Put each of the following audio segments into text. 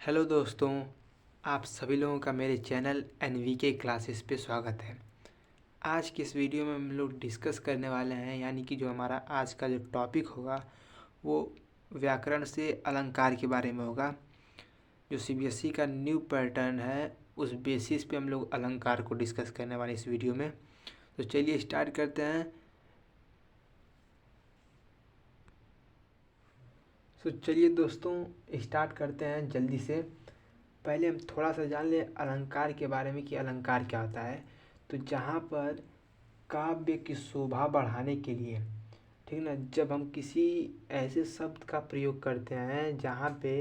Hello दोस्तों, आप सभी लोगों का मेरे चैनल NVK क्लासेस पे स्वागत है। आज की इस वीडियो में हम लोग डिस्कस करने वाले हैं, यानी कि जो हमारा आज का जो टॉपिक होगा वो व्याकरण से अलंकार के बारे में होगा। जो CBSE का न्यू पैटर्न है उस बेसिस पे हम लोग अलंकार को डिस्कस करने वाले इस वीडियो में। तो चलिए स्टार्ट करते हैं। तो चलिए दोस्तों स्टार्ट करते हैं जल्दी से। पहले हम थोड़ा सा जान लें अलंकार के बारे में कि अलंकार क्या होता है। तो जहाँ पर काव्य की शोभा बढ़ाने के लिए, ठीक ना, जब हम किसी ऐसे शब्द का प्रयोग करते हैं जहाँ पे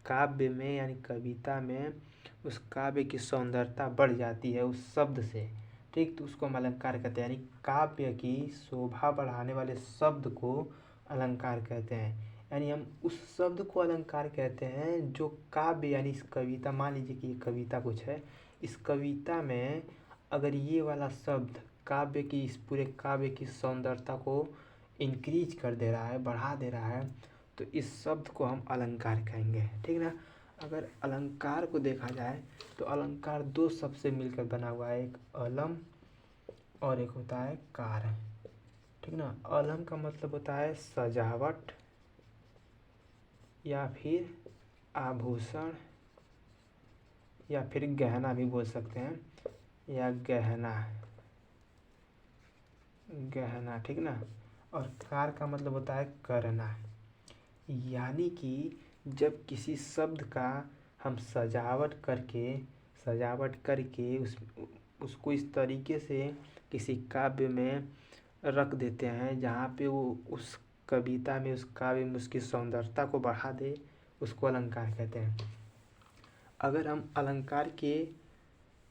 काव्य में यानी कविता में उस काव्य की सौंदर्यता बढ़ जाती है उस शब्द से, ठीक, तो उसको हम अलंकार कहते हैं। यानी काव्य की शोभा बढ़ाने वाले शब्द को अलंकार कहते हैं। यानी हम उस शब्द को अलंकार कहते हैं जो काव्य यानी इस कविता, मान लीजिए कि ये कविता कुछ है, इस कविता में अगर ये वाला शब्द काव्य की, इस पूरे काव्य की सौंदर्यता को इंक्रीज कर दे रहा है, बढ़ा दे रहा है, तो इस शब्द को हम अलंकार कहेंगे, ठीक ना। अगर अलंकार को देखा जाए तो अलंकार दो शब्द से मिलकर बना हुआ है, एक अलम और एक होता है कार, ठीक ना। अलम का मतलब होता है सजावट या फिर आभूषण या फिर गहना भी बोल सकते हैं, या गहना, गहना, ठीक ना। और कार का मतलब होता है करना। यानी कि जब किसी शब्द का हम सजावट करके उसको इस तरीके से किसी काव्य में रख देते हैं जहाँ पे वो उस कविता में, उस काव्य में उसकी सौंदर्यता को बढ़ा दे, उसको अलंकार कहते हैं। अगर हम अलंकार के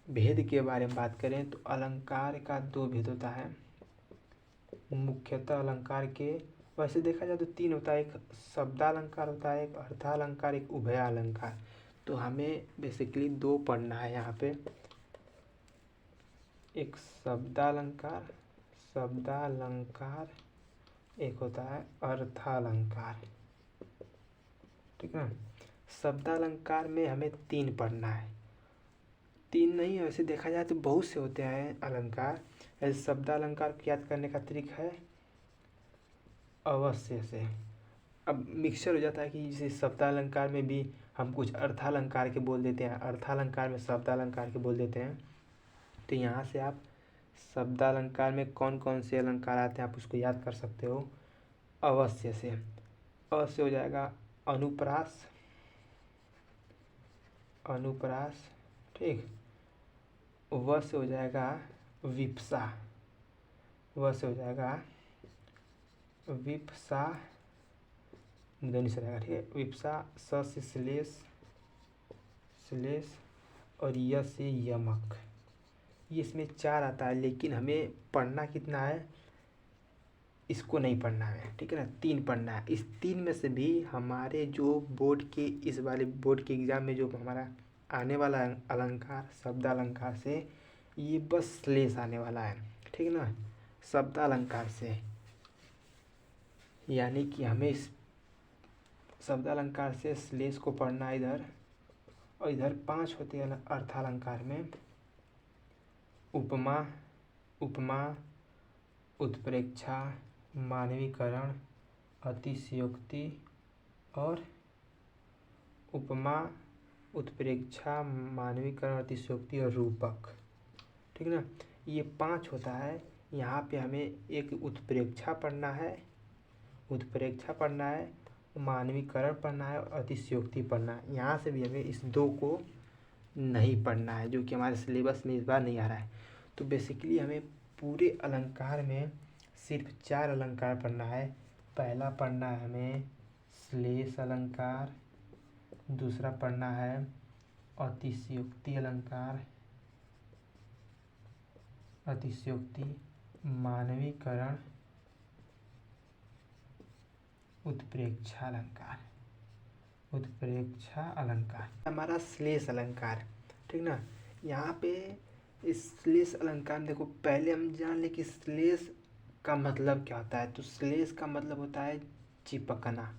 भेद के बारे में बात करें तो अलंकार का दो भेद होता है मुख्यतः। अलंकार के वैसे देखा जाए तो तीन होता है, एक शब्दालंकार होता है, एक अर्थालंकार, एक उभयालंकार। तो हमें बेसिकली दो पढ़ना है यहाँ पे, एक शब्दालंकार, एक होता है अर्थालंकार, ठीक है। शब्दालंकार में हमें तीन पढ़ना है, तीन नहीं, वैसे देखा जाए तो बहुत से होते हैं अलंकार। ऐसे शब्दालंकार को याद करने का तरीका है अवश्य से। अब मिक्सचर हो जाता है कि जैसे शब्दालंकार में भी हम कुछ अर्थालंकार के बोल देते हैं, अर्थालंकार में शब्दालंकार के बोल देते हैं। तो यहाँ से आप शब्दालंकार में कौन कौन से अलंकार आते हैं आप उसको याद कर सकते हो अवश्य से। अ से हो जाएगा अनुप्रास, ठीक। व से हो जाएगा विप्सा, ध्वनि से रहेगा, ठीक है। विप्सा, स से श्लेष और य से यमक। ये इसमें चार आता है, लेकिन हमें पढ़ना कितना है, इसको नहीं पढ़ना है, ठीक है ना, तीन पढ़ना है। इस तीन में से भी हमारे जो बोर्ड के, इस वाले बोर्ड के एग्ज़ाम में जो हमारा आने वाला अलंकार शब्दालंकार से, ये बस श्लेष आने वाला है, ठीक है ना, शब्दालंकार से। यानी कि हमें इस शब्दालंकार से श्लेष को पढ़ना है इधर, और इधर पांच होते हैं अर्थालंकार में, उपमा, उत्प्रेक्षा, मानवीकरण, अतिशयोक्ति और उपमा, उत्प्रेक्षा, मानवीकरण, अतिशयोक्ति और रूपक, ठीक ना। ये पांच होता है। यहाँ पे हमें एक उत्प्रेक्षा पढ़ना है, मानवीकरण पढ़ना है और अतिशयोक्ति पढ़ना है। यहाँ से भी हमें इस दो को नहीं पढ़ना है, जो कि हमारे सिलेबस में इस बार नहीं आ रहा है। तो बेसिकली हमें पूरे अलंकार में सिर्फ चार अलंकार पढ़ना है। पहला पढ़ना है हमें श्लेष अलंकार, दूसरा पढ़ना है अतिशयोक्ति अलंकार, मानवीकरण, उत्प्रेक्षा अलंकार, हमारा श्लेष अलंकार, ठीक ना। यहाँ पे इस श्लेष अलंकार में देखो, पहले हम जान ले कि श्लेष का मतलब क्या होता है। तो श्लेष का मतलब होता है चिपकना,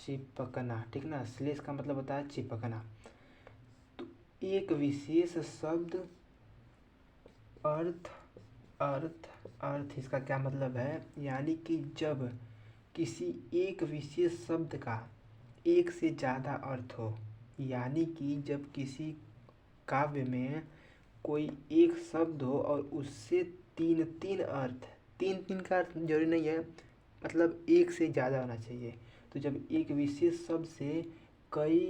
चिपकना, ठीक ना। श्लेष का मतलब होता है चिपकना। तो एक विशेष शब्द अर्थ अर्थ अर्थ इसका क्या मतलब है, यानी कि जब किसी एक विशेष शब्द का एक से ज़्यादा अर्थ हो, यानी कि जब किसी काव्य में कोई एक शब्द हो और उससे तीन तीन अर्थ, तीन तीन का अर्थ जरूरी नहीं है, मतलब एक से ज़्यादा होना चाहिए। तो जब एक विशेष शब्द से कई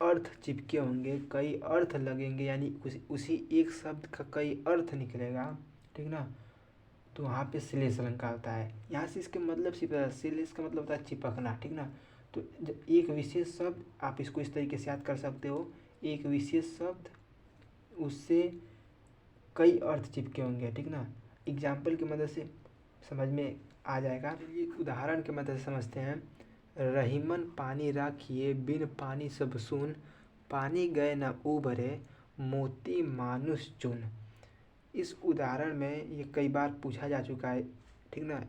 अर्थ चिपके होंगे, कई अर्थ लगेंगे, यानी उसी एक शब्द का कई अर्थ निकलेगा, ठीक ना, तो वहाँ पे श्लेष अलंकार होता है। यहाँ से इसके मतलब श्लेष का मतलब होता है चिपकना, ठीक ना। तो जब एक विशेष शब्द, आप इसको इस तरीके से याद कर सकते हो, एक विशेष शब्द उससे कई अर्थ चिपके होंगे, ठीक ना। एग्जाम्पल की मदद से समझ में आ जाएगा। चलिए उदाहरण की मदद से समझते हैं। रहीमन पानी राखिए बिन पानी सब सून, पानी गए न उबरे मोती मानुष चुन। इस उदाहरण में ये कई बार पूछा जा चुका है, ठीक ना।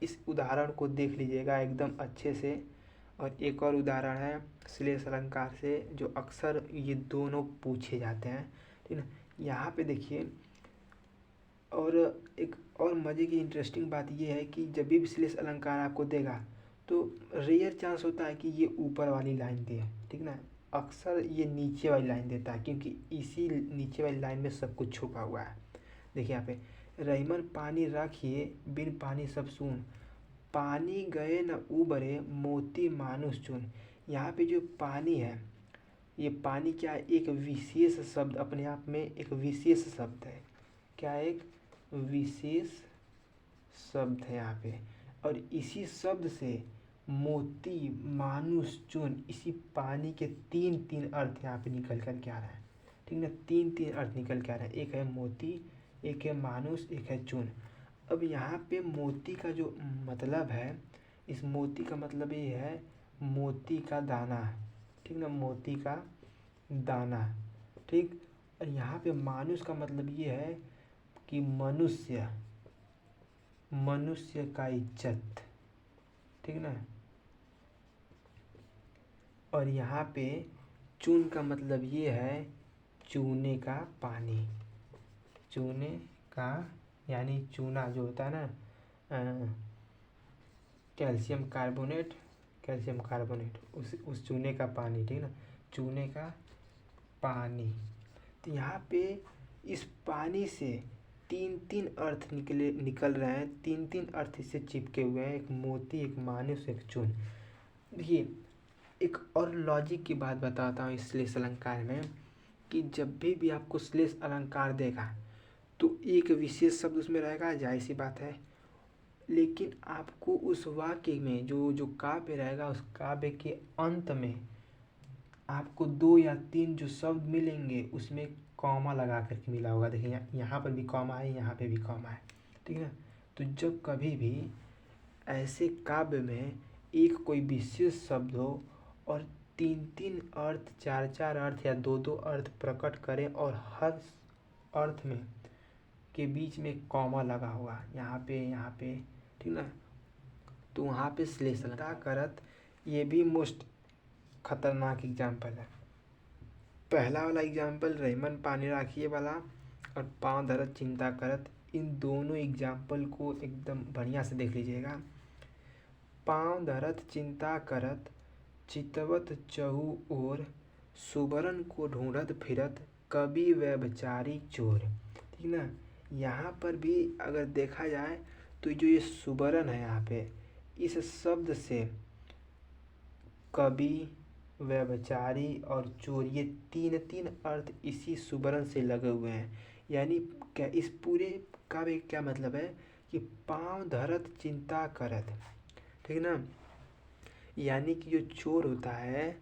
इस उदाहरण को देख लीजिएगा एकदम अच्छे से। और एक और उदाहरण है श्लेष अलंकार से, जो अक्सर ये दोनों पूछे जाते हैं, ठीक ना। यहाँ पे देखिए, और एक और मज़े की इंटरेस्टिंग बात ये है कि जब भी श्लेष अलंकार आपको देगा तो रेयर चांस होता है कि ये ऊपर वाली लाइन दे, ठीक ना। अक्सर ये नीचे वाली लाइन देता है, क्योंकि इसी नीचे वाली लाइन में सब कुछ छुपा हुआ है। देखिए यहाँ पे, रहीमन पानी राखिए बिन पानी सब सून, पानी गए न उबरे मोती मानुष चुन। यहाँ पे जो पानी है, ये पानी क्या है, एक विशेष शब्द, अपने आप में एक विशेष शब्द है। क्या, एक विशेष शब्द है यहाँ पे। और इसी शब्द से मोती मानुष चुन, इसी पानी के तीन तीन अर्थ यहाँ पे निकल कर के आ रहा है, ठीक ना। तीन तीन अर्थ निकल के आ रहा है, एक है मोती, एक है मानुष, एक है चुन। अब यहाँ पे मोती का जो मतलब है, इस मोती का मतलब ये है मोती का दाना, ठीक ना, मोती का दाना, ठीक। और यहाँ पे मानुष का मतलब ये है कि मनुष्य, मनुष्य का इज्जत, ठीक ना। और यहाँ पे चून का मतलब ये है चूने का पानी, चूने का, यानी चूना जो होता है ना, कैल्शियम कार्बोनेट, कैल्शियम कार्बोनेट, उस चूने का पानी, ठीक ना, चूने का पानी। तो यहाँ पे इस पानी से तीन तीन अर्थ निकल रहे हैं, तीन तीन अर्थ इससे चिपके हुए हैं, एक मोती, एक मानुष, एक चून। देखिए एक और लॉजिक की बात बताता हूँ इस श्लेष अलंकार में, कि जब भी आपको श्लेष अलंकार देगा तो एक विशेष शब्द उसमें रहेगा, जाहिर सी बात है। लेकिन आपको उस वाक्य में जो काव्य रहेगा, उस काव्य के अंत में आपको दो या तीन जो शब्द मिलेंगे उसमें कॉमा लगा करके मिला होगा। देखिए यहाँ पर भी कॉमा है, यहाँ पे भी कॉमा है, ठीक है। तो जब कभी भी ऐसे काव्य में एक कोई विशेष शब्द हो और तीन तीन अर्थ, चार चार अर्थ या दो दो अर्थ प्रकट करें, और हर अर्थ में के बीच में कॉमा लगा हुआ, यहाँ पे, ठीक ना, तो वहाँ पे श्लेष अलंकार करत, ये भी मोस्ट खतरनाक एग्जाम्पल है। पहला वाला एग्जाम्पल रहीमन पानी राखिए वाला, और पाँव धरत चिंता करत, इन दोनों एग्जाम्पल को एकदम बढ़िया से देख लीजिएगा। पाँव धरत चिंता करत, चितवत चहु ओर, सुबरन को ढूंढत फिरत, कवि व्यभिचारी चोर, ठीक ना। यहाँ पर भी अगर देखा जाए तो जो ये सुबरन है यहाँ पे, इस शब्द से कवि, व्यभिचारी और चोर, ये तीन तीन अर्थ इसी सुबरन से लगे हुए हैं। यानी क्या, इस पूरे का भी क्या मतलब है कि पाँव धरत चिंता करत, ठीक ना। यानी कि जो चोर होता है,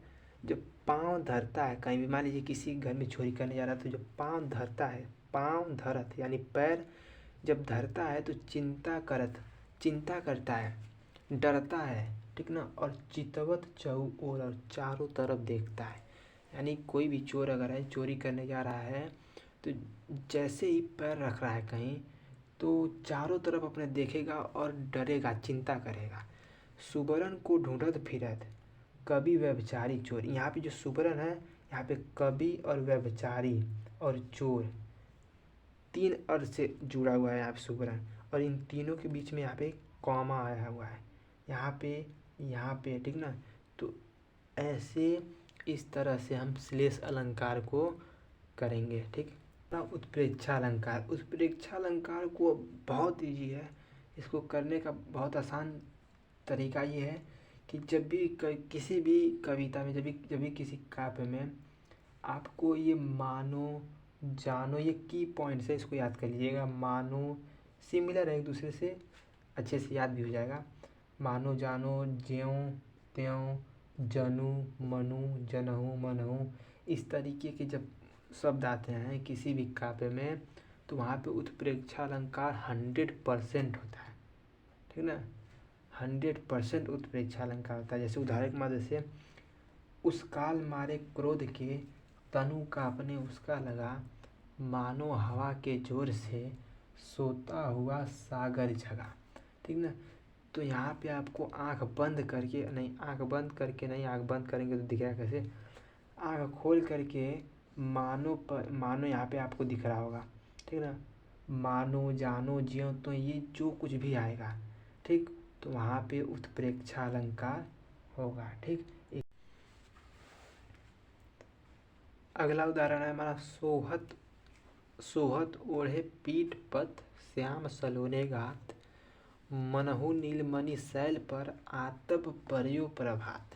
जब पाँव धरता है कहीं भी, मान लीजिए किसी घर में चोरी करने जा रहा है, तो जब पाँव धरता है, पाँव धरत यानी पैर जब धरता है तो चिंता करत, चिंता करता है, डरता है, ठीक ना। और चितवत चहु ओर, और चारों तरफ देखता है। यानी कोई भी चोर अगर है, चोरी करने जा रहा है, तो जैसे ही पैर रख रहा है कहीं, तो चारों तरफ अपने देखेगा और डरेगा, चिंता करेगा। सुबरन को ढूंढत फिरत कवि व्यभिचारी चोर। यहाँ पे जो सुबरन है, यहाँ पे कवि और व्यभिचारी और चोर तीन अर्थ से जुड़ा हुआ है यहाँ पे सुबरन, और इन तीनों के बीच में यहाँ पे कॉमा आया हुआ है यहाँ पे ठीक ना। तो ऐसे इस तरह से हम श्लेष अलंकार को करेंगे, ठीक ना। उत्प्रेक्षा अलंकार, उत्प्रेक्षा अलंकार को बहुत ईजी है, इसको करने का बहुत आसान तरीका ये है कि जब भी किसी भी कविता में, जब भी किसी काव्य में आपको ये मानो जानो, ये की पॉइंट्स है, इसको याद कर लीजिएगा। मानो सिमिलर है एक दूसरे से, अच्छे से याद भी हो जाएगा। मानो जानो, ज्यों त्यों, जनु मनु, जनहु मनहु, इस तरीके के जब शब्द आते हैं किसी भी काव्य में, तो वहाँ पे उत्प्रेक्षा अलंकार 100% होता है, ठीक ना। 100% उत्प्रेक्षा अलंकार होता है। जैसे उदाहरण के माध्यम से, उस काल मारे क्रोध के तनु कांपने उसका लगा, मानो हवा के जोर से सोता हुआ सागर जगा, ठीक ना। तो यहाँ पे आपको आंख बंद करके नहीं, आंख बंद करेंगे तो दिख रहा है कैसे, आंख खोल करके मानो यहाँ पे आपको दिख रहा होगा, ठीक ना। मानो जानो ज्यों, तो ये जो कुछ भी आएगा, ठीक, तो वहाँ पे उत्प्रेक्षा अलंकार होगा, ठीक। अगला उदाहरण है हमारा, सोहत ओढ़े पीठ पथ श्याम सलोने गात, मनहु नीलमणि शैल पर आतप पर्यो प्रभात,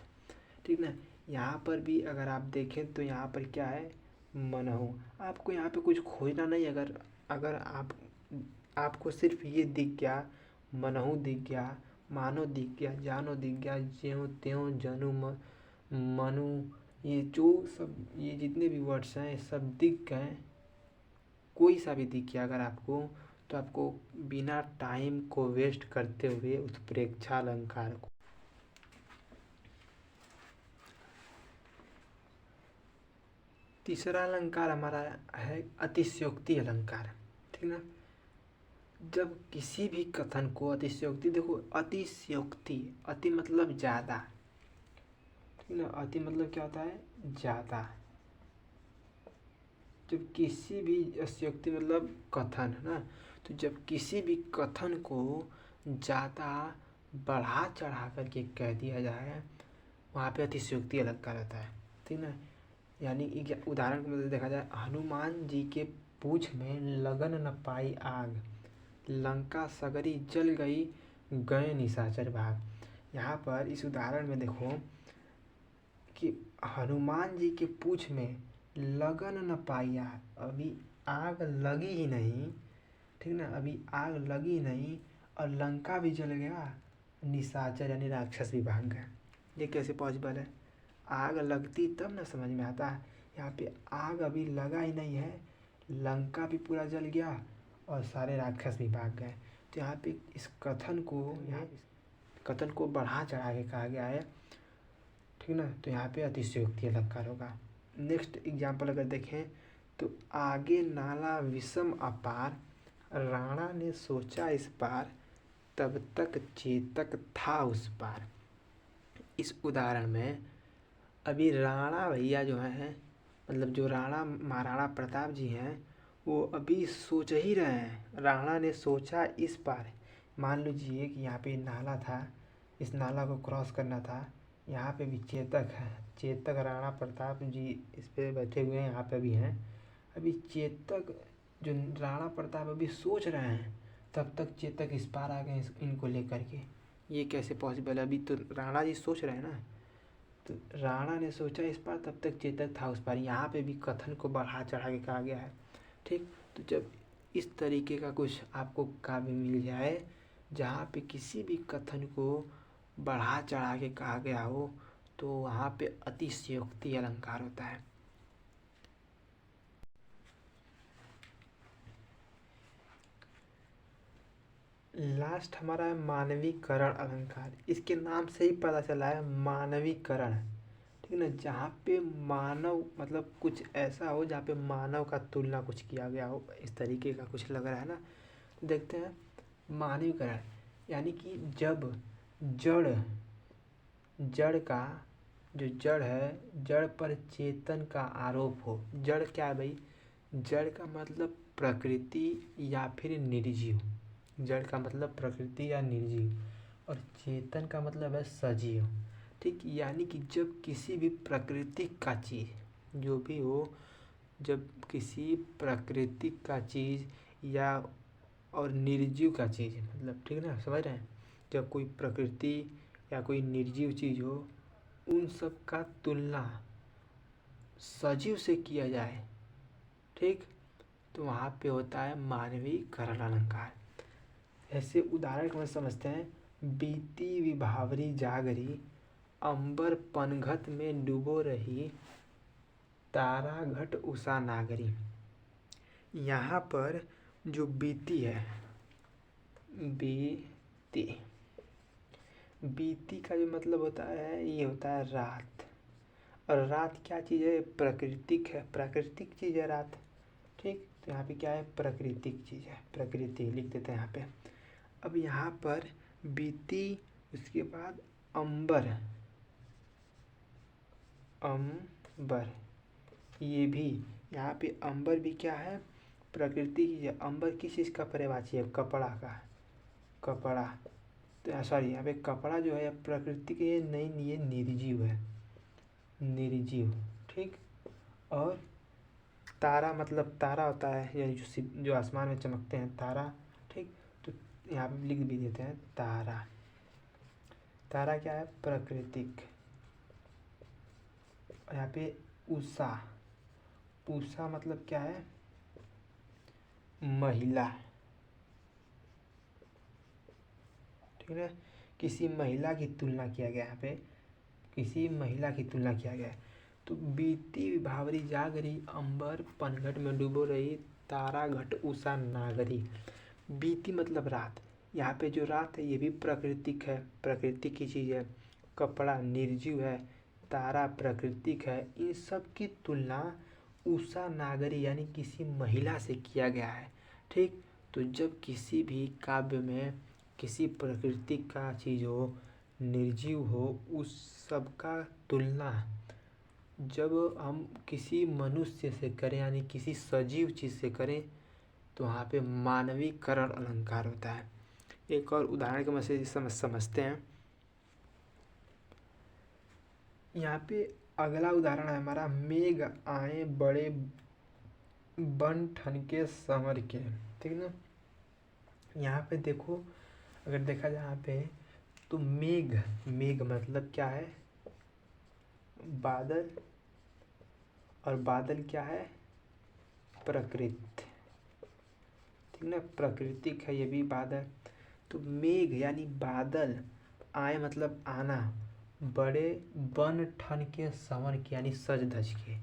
ठीक ना। यहाँ पर भी अगर आप देखें तो यहाँ पर क्या है, मनहु। आपको यहाँ पे कुछ खोजना नहीं, अगर आपको सिर्फ ये दिख गया, मनहु दिख गया, मानो दिख गया, जानो दिख गया, ज्यों त्यों, जनु मनु, ये जो सब, ये जितने भी वर्ड्स हैं सब दिख गए, कोई सा भी दिख गया अगर आपको, तो आपको बिना टाइम को वेस्ट करते हुए उत्प्रेक्षा अलंकार को, तीसरा अलंकार हमारा है अतिशयोक्ति अलंकार, ठीक ना। जब किसी भी कथन को अतिशयोक्ति, देखो अतिशयोक्ति, अति मतलब ज़्यादा, ठीक ना। अति मतलब क्या होता है, ज़्यादा। जब किसी भी अतिशयोक्ति मतलब कथन है ना, तो जब किसी भी कथन को ज़्यादा बढ़ा चढ़ा करके कह दिया जाए, वहाँ पे अतिशयोक्ति अलंकार होता है, ठीक ना। यानी उदाहरण के मतलब देखा जाए, हनुमान जी के पूछ में लगन न पाई आग, लंका सगरी जल गई, गए निशाचर भाग। यहाँ पर इस उदाहरण में देखो कि हनुमान जी के पूछ में लगन न पाई आग, अभी आग लगी ही नहीं, ठीक ना, अभी आग लगी नहीं, और लंका भी जल गया, निशाचर यानी राक्षस भी भाग गए। ये कैसे पॉसिबल है, आग लगती तब ना समझ में आता है। यहाँ पे आग अभी लगा ही नहीं है, लंका भी पूरा जल गया और सारे राक्षस भी भाग गए। तो यहाँ पे इस कथन को बढ़ा चढ़ा के कहा गया है, ठीक ना। तो यहाँ पे अतिशयोक्ति अलंकार होगा। नेक्स्ट एग्जाम्पल अगर देखें तो, आगे नाला विषम अपार, राणा ने सोचा इस पार, तब तक चेतक था उस पार। इस उदाहरण में अभी राणा भैया जो हैं, मतलब जो महाराणा प्रताप जी हैं, वो अभी सोच ही रहे हैं। राणा ने सोचा इस पार, मान लीजिए कि यहाँ पे नाला था, इस नाला को क्रॉस करना था, यहाँ पे भी चेतक है, चेतक राणा प्रताप जी इस पे बैठे हुए हैं, यहाँ पे भी हैं। अभी चेतक जो राणा प्रताप अभी सोच रहे हैं, तब तक चेतक इस पार आ गए इनको लेकर के। ये कैसे पॉसिबल है, अभी तो राणा जी सोच रहे हैं ना, तो राणा ने सोचा इस पार, तब तक चेतक था उस पार। यहाँ पे भी कथन को बढ़ा चढ़ा के कहा गया है, ठीक। तो जब इस तरीके का कुछ आपको काव्य मिल जाए जहाँ पे किसी भी कथन को बढ़ा चढ़ा के कहा गया हो, तो वहाँ पे अतिशयोक्ति अलंकार होता है। लास्ट हमारा है मानवीकरण अलंकार। इसके नाम से ही पता चला है मानवीकरण, ठीक ना। जहाँ पे मानव मतलब कुछ ऐसा हो जहाँ पे मानव का तुलना कुछ किया गया हो, इस तरीके का कुछ लग रहा है ना। देखते हैं मानवीकरण, यानी कि जब जड़ जड़ का जो जड़ है, जड़ पर चेतन का आरोप हो। जड़ क्या है भाई? जड़ का मतलब प्रकृति या फिर निर्जीव। जड़ का मतलब प्रकृति या निर्जीव, और चेतन का मतलब है सजीव। ठीक, यानी कि जब किसी भी प्राकृतिक का चीज़ जो भी हो, जब किसी प्राकृतिक का चीज़ या और निर्जीव का चीज़, मतलब ठीक ना, समझ रहे हैं? जब कोई प्रकृति या कोई निर्जीव चीज़ हो, उन सब का तुलना सजीव से किया जाए, ठीक, तो वहाँ पे होता है मानवीकरण अलंकार। ऐसे उदाहरण को समझते हैं। बीती विभावरी जागरी, अंबर पनघट में डूबो रही, तारा घट उषा नागरी। यहाँ पर जो बीती है, बीती बीती का जो मतलब होता है, ये होता है रात। और रात क्या चीज़ है? प्राकृतिक है, प्राकृतिक चीज़ है रात। ठीक, तो यहाँ पे क्या है? प्राकृतिक चीज़ है, प्रकृति लिख देते हैं यहाँ पे। अब यहाँ पर बीती, उसके बाद अंबर, अंबर, ये भी यहाँ पे अंबर भी क्या है? प्रकृति की है। अंबर किस चीज़ का पर्यायवाची है? कपड़ा का, कपड़ा। तो सॉरी, यहाँ पे कपड़ा जो है प्रकृति के, नहीं, ये निर्जीव है, निर्जीव। ठीक, और तारा मतलब तारा होता है, यानी जो आसमान में चमकते हैं, तारा। ठीक, तो यहाँ पे लिख भी देते हैं तारा। तारा क्या है? प्राकृतिक। और यहाँ पे उषा, उषा मतलब क्या है? महिला। ठीक है, किसी महिला की तुलना किया गया यहाँ पे, किसी महिला की तुलना किया गया है। तो बीती विभावरी जागरी, अंबर पनघट में डूबो रही, तारा घट उषा नागरी। बीती मतलब रात। यहाँ पे जो रात है ये भी प्राकृतिक है, प्रकृति की चीज़ है। कपड़ा निर्जीव है, तारा प्राकृतिक है। इन सब की तुलना उषा नागरी यानी किसी महिला से किया गया है। ठीक, तो जब किसी भी काव्य में किसी प्रकृति का चीज़ हो, निर्जीव हो, उस सब का तुलना जब हम किसी मनुष्य से करें, यानी किसी सजीव चीज़ से करें, तो वहाँ पे मानवीकरण अलंकार होता है। एक और उदाहरण के मदद से समझते हैं। यहाँ पे अगला उदाहरण है हमारा, मेघ आए बड़े बन ठनके संवर के। ठीक ना, यहाँ पे देखो, अगर देखा जाए यहाँ पे, तो मेघ, मेघ मतलब क्या है? बादल, और बादल क्या है? प्रकृति। ठीक ना, प्राकृतिक है ये भी बादल। तो मेघ यानी बादल, आए मतलब आना, बड़े बन ठन के संवर के यानी सज धज के।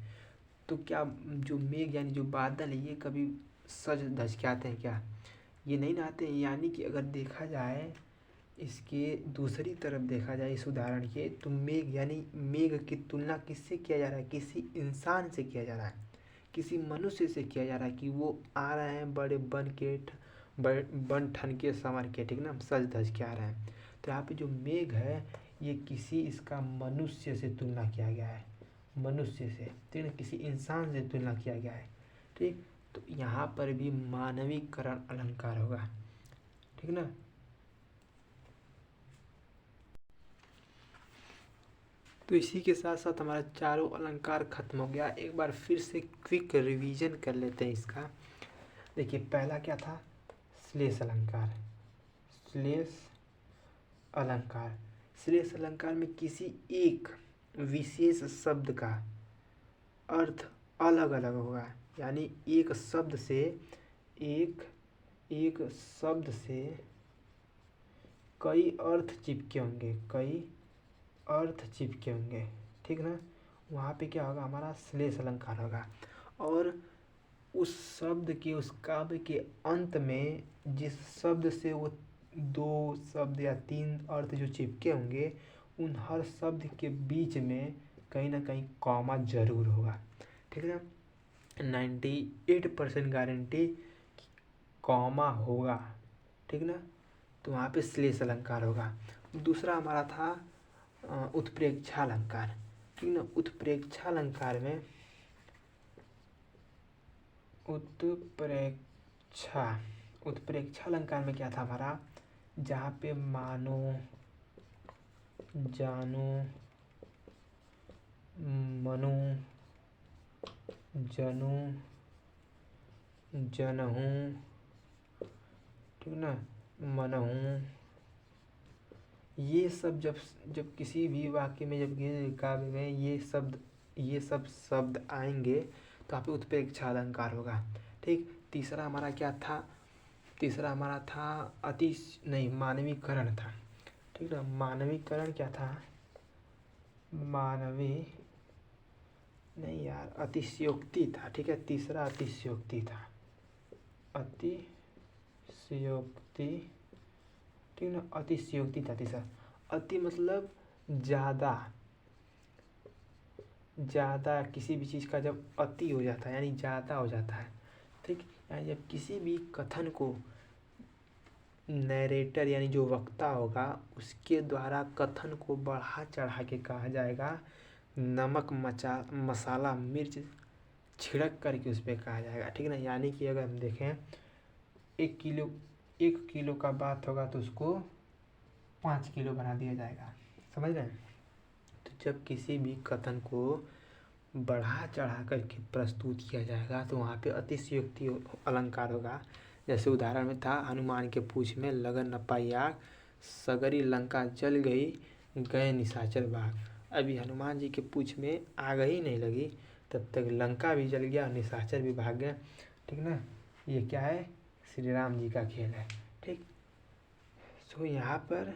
तो क्या जो मेघ यानी जो बादल है, ये कभी सज धज के आते हैं क्या? ये नहीं ना आते हैं। यानी कि अगर देखा जाए, इसके दूसरी तरफ देखा जाए इस उदाहरण के, तो मेघ यानी मेघ की तुलना किससे किया जा रहा है? किसी इंसान से किया जा रहा है, किसी मनुष्य से किया जा रहा है, कि वो आ रहे हैं बड़े बन ठन के संवर के, ठीक ना, सज धज के आ रहे हैं। तो यहाँ पे जो मेघ है, ये किसी इसका मनुष्य से तुलना किया गया है, मनुष्य से, ठीक ना, किसी इंसान से तुलना किया गया है। ठीक, तो यहाँ पर भी मानवीकरण अलंकार होगा। ठीक ना, तो इसी के साथ साथ हमारा चारों अलंकार खत्म हो गया। एक बार फिर से क्विक रिवीजन कर लेते हैं इसका। देखिए, पहला क्या था? श्लेष अलंकार। श्लेष अलंकार, श्लेष अलंकार में किसी एक विशेष शब्द का अर्थ अलग अलग होगा, यानी एक शब्द से एक शब्द से कई अर्थ चिपके होंगे, कई अर्थ चिपके होंगे। ठीक ना, वहाँ पे क्या होगा? हमारा श्लेष अलंकार होगा। और उस शब्द के, उस काव्य के अंत में जिस शब्द से वो दो शब्द या तीन अर्थ जो चिपके होंगे, उन हर शब्द के बीच में कहीं ना कहीं कॉमा जरूर होगा। ठीक है ना, 98% गारंटी कॉमा होगा। ठीक ना, तो वहाँ पे श्लेष अलंकार होगा। दूसरा हमारा था उत्प्रेक्षालंकार। ठीक ना। उत्प्रेक्षालंकार में क्या था हमारा, जहाँ पे मानो, जानो, मनु, जनु, जनहू, ठीक ना, मनहू, ये सब जब किसी भी वाक्य में, जब काव्य में ये सब शब्द आएंगे तो यहाँ पे उत्प्रेक्षा अलंकार होगा। ठीक। तीसरा हमारा क्या था, मानवीकरण था। ठीक ना। मानवीकरण क्या था, अतिशयोक्ति था। ठीक है। तीसरा अतिशयोक्ति था। अतिशयोक्ति, ठीक ना। अतिशयोक्ति था तीसरा। अति मतलब ज़्यादा किसी भी चीज़ का जब अति हो जाता है यानी ज़्यादा हो जाता है। ठीक। यानी जब किसी भी कथन को नैरेटर यानी जो वक्ता होगा उसके द्वारा कथन को बढ़ा चढ़ा के कहा जाएगा, नमक मसाला मिर्च छिड़क करके उस पर कहा जाएगा। ठीक ना। यानी कि अगर हम देखें 1 किलो का बात होगा तो उसको 5 किलो बना दिया जाएगा। समझ रहे हैं। तो जब किसी भी कथन को बढ़ा चढ़ा करके प्रस्तुत किया जाएगा तो वहाँ पे अतिशयोक्ति अलंकार होगा। जैसे उदाहरण में था, हनुमान के पूँछ में लगन न पाई आग, सगरी लंका जल गई, गए निशाचर बाग। अभी हनुमान जी के पूँछ में आग ही नहीं लगी तब तक लंका भी जल गया और निशाचर भी भाग गए। ठीक ना। ये क्या है, श्री राम जी का खेल है। ठीक। तो यहाँ पर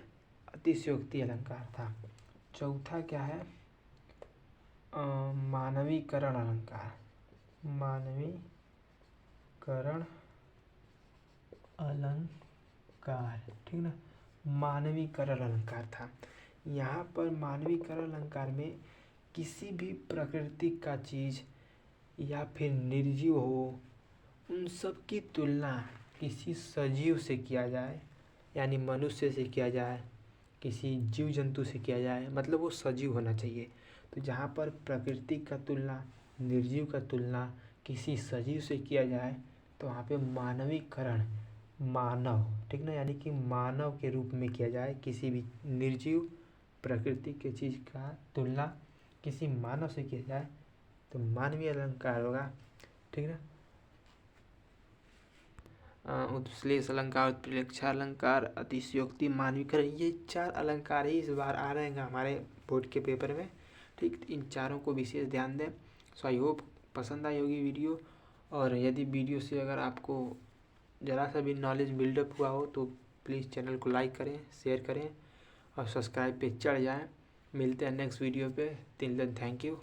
अतिशयोक्ति अलंकार था। चौथा क्या है, मानवीकरण अलंकार। मानवीकरण अलंकार, ठीक ना। मानवीकरण अलंकार था। यहाँ पर मानवीकरण अलंकार में किसी भी प्रकृति का चीज़ या फिर निर्जीव हो उन सब की तुलना किसी सजीव से किया जाए, यानी मनुष्य से किया जाए, किसी जीव जंतु से किया जाए, मतलब वो सजीव होना चाहिए। तो जहाँ पर प्रकृति का तुलना, निर्जीव का तुलना किसी सजीव से किया जाए तो वहाँ पे मानवीकरण, मानव, ठीक ना, यानी कि मानव के रूप में किया जाए। किसी भी निर्जीव प्रकृति के चीज़ का तुलना किसी मानव से किया जाए तो मानवीय अलंकार होगा। ठीक ना। उत्श्लेष अलंकार, उत्प्रेक्षा अलंकार, अतिशयोक्ति, मानवीकरण, ये 4 अलंकार ही इस बार आ रहे हैं हमारे बोर्ड के पेपर में। ठीक। इन चारों को विशेष ध्यान दें। सो आई होप पसंद आई होगी वीडियो। और यदि वीडियो से अगर आपको ज़रा सा भी नॉलेज बिल्डअप हुआ हो तो प्लीज़ चैनल को लाइक करें, शेयर करें और सब्सक्राइब पे चढ़ जाएं। मिलते हैं नेक्स्ट वीडियो पे। Till then thank you.